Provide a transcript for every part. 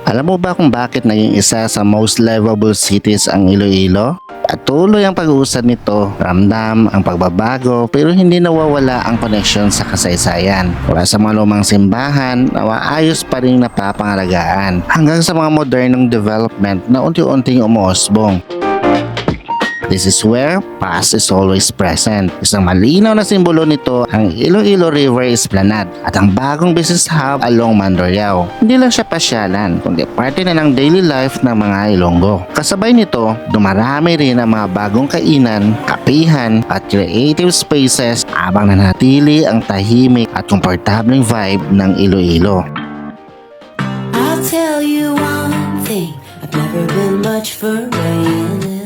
Alam mo ba kung bakit naging isa sa most livable cities ang Iloilo? Patuloy ang pag-uusad nito, ramdam ang pagbabago pero hindi nawawala ang koneksyon sa kasaysayan. Mula sa mga lumang simbahan na maayos pa rin napapangalagaan hanggang sa mga modernong development na unti-unting umuusbong. This is where past is always present. Isang malinaw na simbolo nito ang Iloilo River Esplanade at ang bagong business hub along Mandurriao. Hindi lang siya pasyalan, kundi parte na ng daily life ng mga Ilonggo. Kasabay nito, dumarami rin ang mga bagong kainan, kapihan at creative spaces habang nanatili ang tahimik at komportableng vibe ng Iloilo. I'll tell you one thing, I've never been much for rain.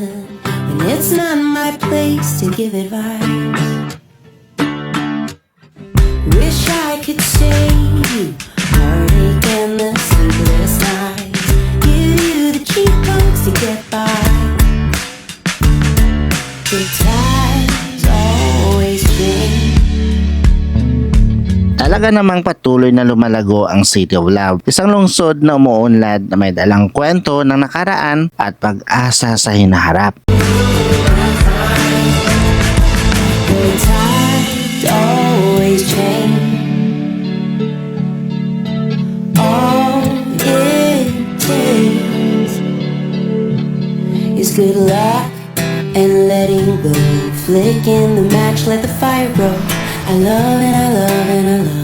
And it's not my place to give advice. Wish I could save you heartache and the sleepless nights, give you the cheap coats to get by. The tides always change. Talaga namang patuloy na lumalago ang City of Love, isang lungsod na umuunlad na may dalang kwento ng nakaraan at pag-asa sa hinaharap. The tides always change. All it takes is good luck and letting go. Flicking the match, let the fire grow. I love and I love and I love.